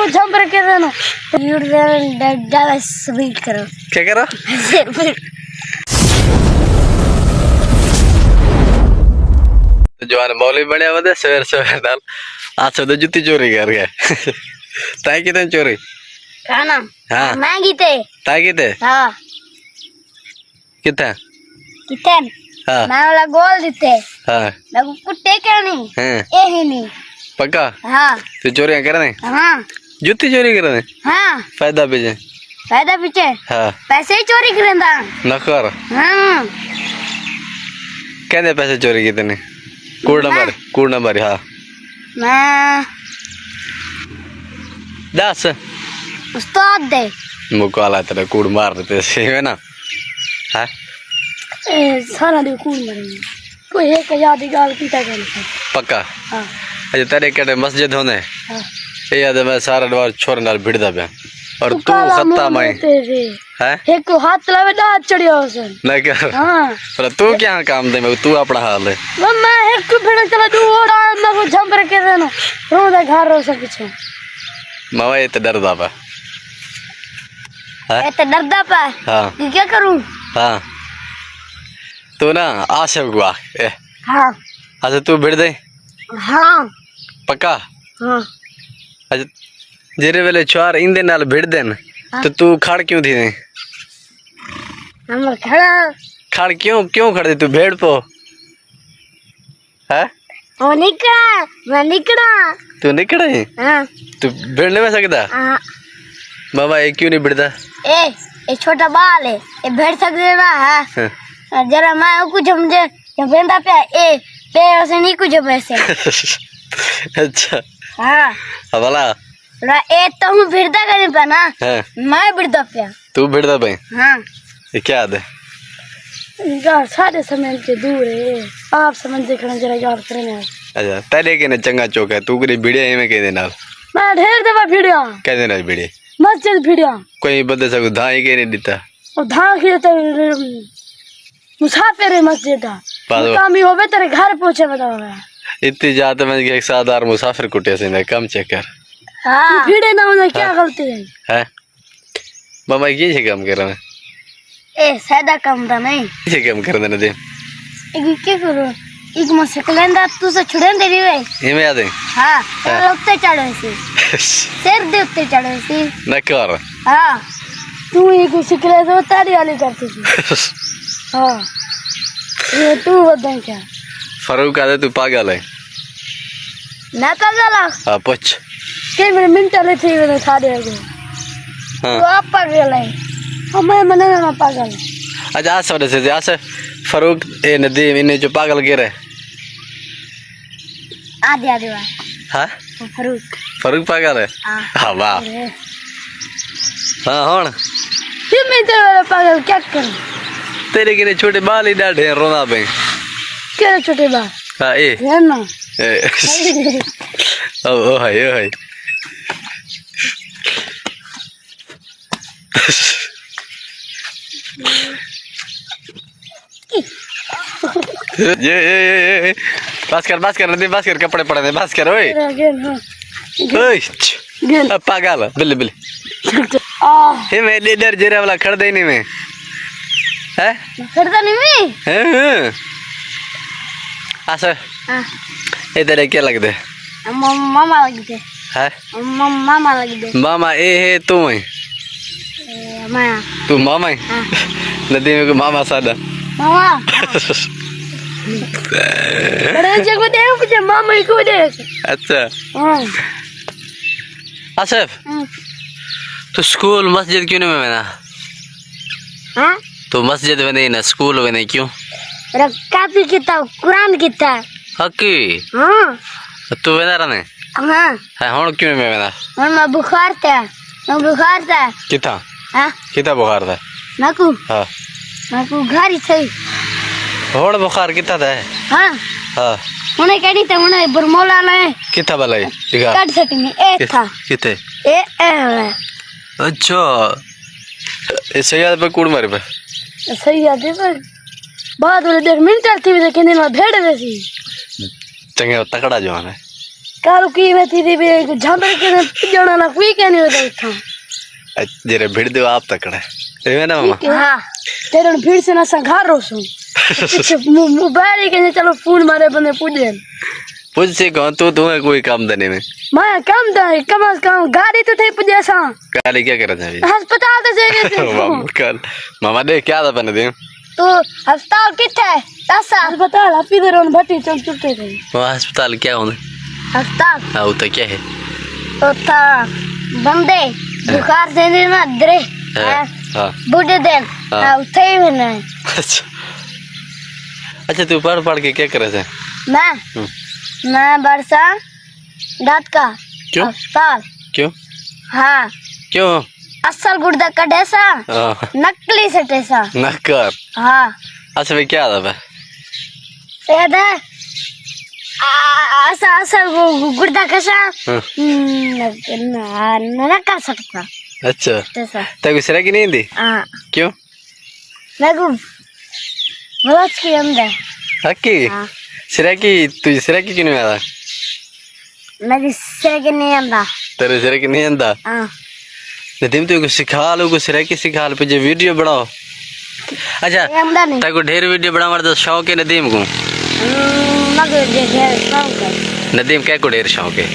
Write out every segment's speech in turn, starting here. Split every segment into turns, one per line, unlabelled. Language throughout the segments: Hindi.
को जंप रखे देना ज्यादा स्पीड करो।
क्या करो? जवान मौली बने वदे सवेर सवेर दाल आज तो जुत्ती चोरी कर गए। ताई कितने चोरी
खाना
हाँ
मैं गीते
ताई कितने
हाँ
कितने
कितने
हाँ
मैं वाला गोल देते
हाँ
मैं को कुत्ते क्या नहीं
हाँ
ही नहीं
पक्का
हाँ
तू चोरियां करने
हाँ
जुत्ती चोरी करने
हाँ
फायदा पीछे
फायदा पीछे
हाँ
पैसे ही चोरी करेंदा
नखर
हाँ
कहने पैसे चोरी कितने कूड़ नंबर हाँ
मैं
दस
उस्ताद दे
मुकाला तेरा कूड़ मार देते है ना हाँ
सारा दिन कूड़ मरेंगे कोई एक याद गाल पीता कर
पक्का
हाँ
अच्छा तेरे कटे मस्जिद होने
हाँ
ये याद है मैं सारा बार छोर नाल भिड़दा पे और तू खत्ता मैं है
एक को हाथ लावे दांत चढ़िया उसन
नहीं कर
हाँ
पर तू क्या काम दे मैं तू अपना हाल है
मैं एक को भिड़ा चला तू ओड़ा मैं को जंप रखे देना रोदा घर रो सब कुछ
मावा ये तो डरदा पा
ए तो डरदा पा
हाँ
क्या करूं
हाँ तू ना आशा हुआ ए
हाँ
अच्छा तू भिड़ दे
हाँ
पक्का
हाँ
अच्छा जेरे वेले चार इंदे नाल भिड़ देन तो तू खड़ क्यों थी नहीं
हम खड़ा
खड़ क्यों खड़े तू भेड़ पो है
वो निकला मैं निकला
तू नहीं खड़ा है
हाँ
तू भिड़ने में सकता
हाँ
बाबा ये क्यों नहीं भिड़ता
ए छोटा बाल है ये बैठ सकते ना हाँ जरा मैं कुछ मुझे जब बेंदा पे ए पे से नहीं कुछ वैसे
अच्छा
हाँ
भला
ए तो हूँ भिड़ता करे पे ना
हाँ
मैं भिड़ता पे
तू भिड़ता भाई
हाँ
ये क्या याद है
यार सारे समय के दूर है आप समझ देखना जरा याद करना
अच्छा तेरे के ने चंगा चौक है तू करी भिड़े है मैं कह देना
मैं ढेर दफा भिड़िया
कह देना भिड़े
मस्जिद भिड़िया
कोई बंदे से धाई के नहीं देता
और धान खिले तो मुसाफिर है मस्जिद का काम ही होवे तेरे घर पहुंचे बताओ
इतनी जात में एक साधार मुसाफिर कुटिया से कम चेक कर
हाँ भिड़े ना होना क्या गलती है
मामा ये काम कर रहा है
ए सादा काम था नहीं
ये काम कर देना दे
एक क्या करो एक मसकलेंदा तू से छुड़न दे रही है
ये मैं याद है
हाँ उत्ते चढ़े सी सिर दे उत्ते चढ़े सी
न कर
हाँ तू एक सिकले तो तारी वाली करती थी हाँ ये तू बता क्या
फरूक आदे तू पागल है
ना पागल
हाँ पूछ
के मेरे मिनट ले थे वो सारे आगे
हाँ
तो आप पागल है हमें मने ना पागल
अच्छा आज सवेरे से आज फरूक ए नदी इन्हें जो पागल गिरे
आधे आधे वाला
हाँ फरूक पागल है हाँ वाह हाँ होन
फिर मैं तेरे वाला पागल क्या करूं
तेरे के छोटे बाल ही डाढ़े रोना पे
क्या छोटे बाल
हाँ ए
है ना
ओ हाय ये बस कर नदी बस कर कपड़े पड़े बस कर ओए ओए पागल बिल्ली बिल्ली हे मैं डर जरा वाला खड़ दे नहीं मैं है
खड़ता नहीं मैं
आसा इधर क्या लगते
मामा लगते
है
मामा लगते
मामा ए है तू है
माया
तू मामा है नदी में को मामा सादा
मामा अरे जगह दे मुझे मामा को दे
अच्छा आसिफ तो स्कूल मस्जिद क्यों नहीं में ना
हाँ
तो मस्जिद में नहीं ना स्कूल में नहीं क्यों
काफी किताब कुरान किताब
हकी
हाँ
तू वेना रहने
हाँ
है होन क्यों में वेना
मैं बुखार था
कितना
हाँ
कितना बुखार था
मैं को घर ही थी
होड़ बुखार कितना था
हाँ
हाँ
उन्हें कड़ी था उन्हें बरमोला लाए
कितना बलाई दिखा
कट सकनी एक था
कितने
ए
अच्छा ऐसे याद पे कूड़ मारे पे
सही याद है पर बाद वाले देख मिनट थी देखे नहीं मैं भेड़ वैसी
चंगे तकड़ा जो है
काल की में थी भी झंबर के जणा ना कोई कहने होता था
जरे भिड़ दो आप तकड़े है ना मामा
हां तेरे भीड़ से ना संघार रोसू मोबाइल के चलो फोन मारे बंदे पूजे
पूछ से कौन तू तुम्हें कोई काम देने में
मैं कम दे कम से कम गाड़ी तो थे पूजे सा
गाली क्या कर रहा है
अस्पताल तो जाएंगे
कल मामा दे क्या था बने दे
तो अस्पताल किथे है ऐसा अस्पताल आप इधर उन भट्टी चल चुके थे
वो अस्पताल क्या होने
अस्पताल
हाँ वो तो क्या है
तो था बंदे बुखार से नहीं ना दरे
हाँ
बूढ़े दिन हाँ उठे ही मैंने
अच्छा अच्छा तू पढ़ पढ़ के क्या करे थे
मैं बरसा दांत का
क्यों
अस्पताल
क्यों
हाँ
क्यों
असल गुर्दा कटे सा नकली सटे सा
नक्कर
हाँ
अच्छा भाई क्या था भाई
याद है असा असल गुर्दा कसा नका सकता
अच्छा
ऐसा
तेरे को सिरा की नहीं दी
हाँ
क्यों
मैं को बलच के अंदर
हकी
हाँ
सिरा की तुझे सिरा की क्यों नहीं आता
मैं सिर के नहीं आंदा
तेरे सिरा की नहीं आता
हाँ
नदीम तू को सिखा लो को सिरा की सिखा लो पे वीडियो बनाओ अच्छा
आंदा नहीं
तेरे को ढेर वीडियो बनाने का शौक है नदीम को
मगर जे शौक है
नदीम क्या को ढेर शौक है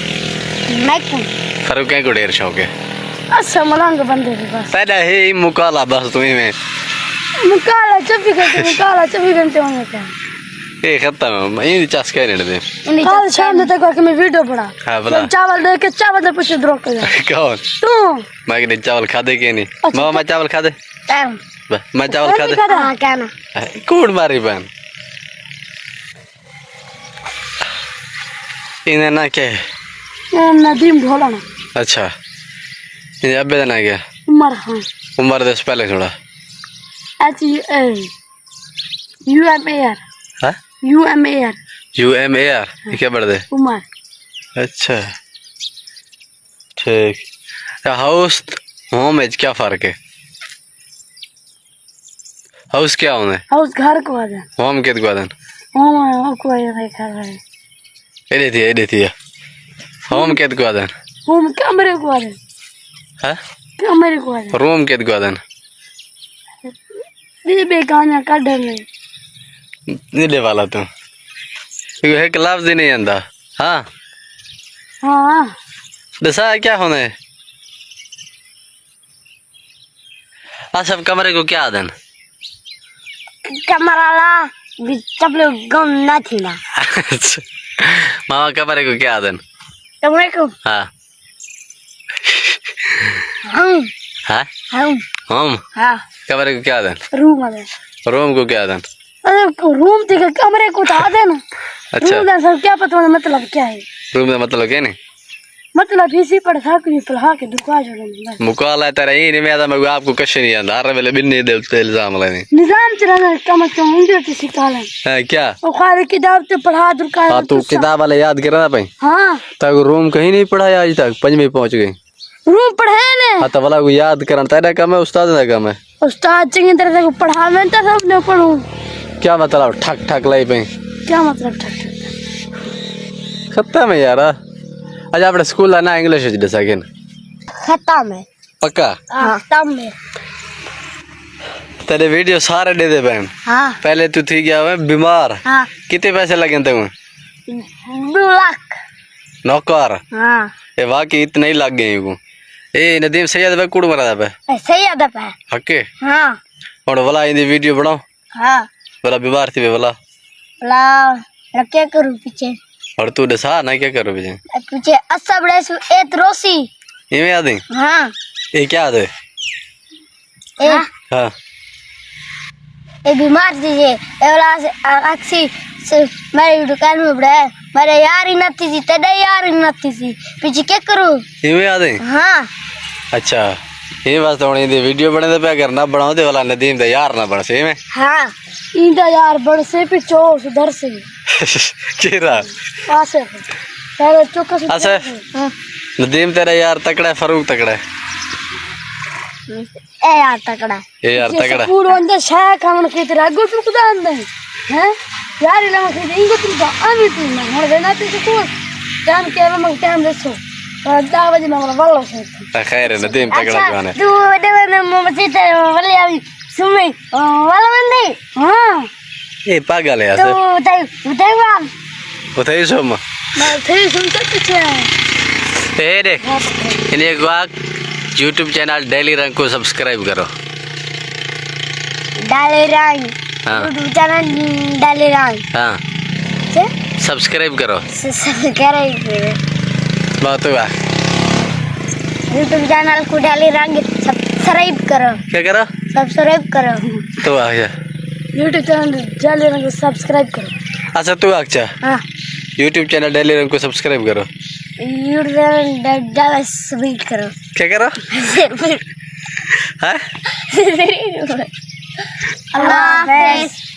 मैं को
फरूक क्या को ढेर शौक है
अच्छा मलंग बंदे के पास
पैदा है ही मुकाला बस तुम्हें में
मुकाला 24 घंटे होने का
ये खत्म ये चास कह रहे थे
कल शाम तक आके मैं वीडियो पढ़ा
हाँ बता
चावल दे के चावल दे पूछे द्रोक कर
कौन
तू
मैं कहने चावल खा दे के नहीं
अच्छा,
मामा मैं चावल खा दे मैं चावल खा दे
हां क्या ना
कूड़ मारी बहन इन्हें ना क्या
नदीम ढोला ना
अच्छा ये अब ना क्या
उमर हां
उम्र दस पहले थोड़ा
UMAR
हाँ
UMAR
UMAR ये क्या बढ़ दे
उमर
अच्छा ठीक हाउस होम एज क्या फर्क है हाउस क्या होने
हाउस घर को आजा
होम के द्वादन
होम को आया कर रहा है
एडे थी होम के द्वादन
होम कमरे को आजा
हाँ
कमरे को आजा
रूम के द्वादन
ये बेगाना का डर में
नीले वाला तू एक लफ्ज ही नहीं आंदा हाँ
हाँ
दसा क्या होने आ सब कमरे को क्या आदन
कमरा ला चपले गम ना थी ना
मामा कमरे को क्या आदन
कमरे को
हाँ
हम
हाँ होम
हाँ
कमरे को क्या आदन
रूम आजा
रूम को क्या आदन
अरे रूम थे कमरे को उठा देना
अच्छा
रूम का सब क्या पता मतलब क्या है
रूम का मतलब क्या नहीं
मतलब इसी पर था कि पढ़ा के दुका जो
मुकाला तेरा ही नहीं मैं मैं आपको कश नहीं आंदा हर वेले बिन्नी दे इल्जाम लेने
निजाम चलाना कम से कम उनके किसी कालन
है क्या
वो खाली किताब तो पढ़ा दुका
हाँ तू किताब वाले याद करना भाई
हाँ
तक रूम कहीं नहीं पढ़ाया आज तक पंजवी पहुंच गई
रूम पढ़े ने
हाँ तो वाला को याद करना तेरा काम है उस्ताद का काम है
उस्ताद चंगी तरह से पढ़ा मैं तो सब ने पढ़ूं
क्या मतलब ठक ठक लाई पे
क्या मतलब ठक
खत्म है यार अच्छा अपने स्कूल आना इंग्लिश दे सकें
खत्म है
पक्का
हाँ खत्म है
तेरे वीडियो सारे दे दे बहन
हाँ
पहले तू थी क्या हुआ बीमार
हाँ
कितने पैसे लगे थे
2 लाख
नौकर
हाँ
ये वाकई इतने ही लग गए को ए नदीम सैयद भाई कुड़ मरा था
सही अदब है
हके
हाँ
और वाला इंदी वीडियो बनाओ
हाँ
वाला बीमार थी वाला
ला क्या करूँ पीछे
और तू दसा ना क्या करो पीछे
पीछे अच्छा बड़े एक रोसी
ये में याद है
हाँ
ये क्या याद है हाँ
ये बीमार थी ये वाला अक्सी मेरी दुकान में बड़ा है मेरे यार ही नती थी तेरे यार ही नती थी पीछे क्या करूँ
ये में याद है
हाँ
अच्छा ये बस तो ये वीडियो बने तो क्या करना बनाओ दे वाला नदीम दे यार ना बन से में
हाँ इंदा यार बड़ से पीछे उधर से
केरा
पास है पहले चौका से
अच्छा
हाँ
नदीम तेरा यार तकड़ा है फरूक तकड़ा है
ए यार तकड़ा
ये यार तकड़ा
स्कूल अंदर शायद काम के तेरा गुट कुदा अंदर हैं यार इला के इंगो तुम आमी तुम ना मोड़ देना तो स्कूल टाइम के मग टाइम दसो 10 बजे मैं वाला से
खैर है नदीम तगड़ा जवान है
तू बड़े में मम्मी ते वाले अभी सुमे वाला बंदे हां
ये पागल है
तो
यार
उठाई वाल
बताइए सोम
मैं फिर सुन सकते छे
ए देख इन्हें वाक YouTube चैनल डेली रंग को सब्सक्राइब करो
डाले रंग
हाँ।
YouTube चैनल डाले रंग
हाँ
से
सब्सक्राइब करो
सब्सक्राइब करो
बहुत हुआ
YouTube चैनल को डाले रंग सब्सक्राइब करो
क्या करो
सब्सक्राइब करो
तो आ गया
YouTube चैनल डाले रंग को सब्सक्राइब करो
अच्छा तू अच्छा
हाँ
YouTube चैनल डेली रंग को सब्सक्राइब करो
YouTube चैनल डाले सब्सक्राइब करो
क्या करो हाँ
अल्लाह हाफिज़।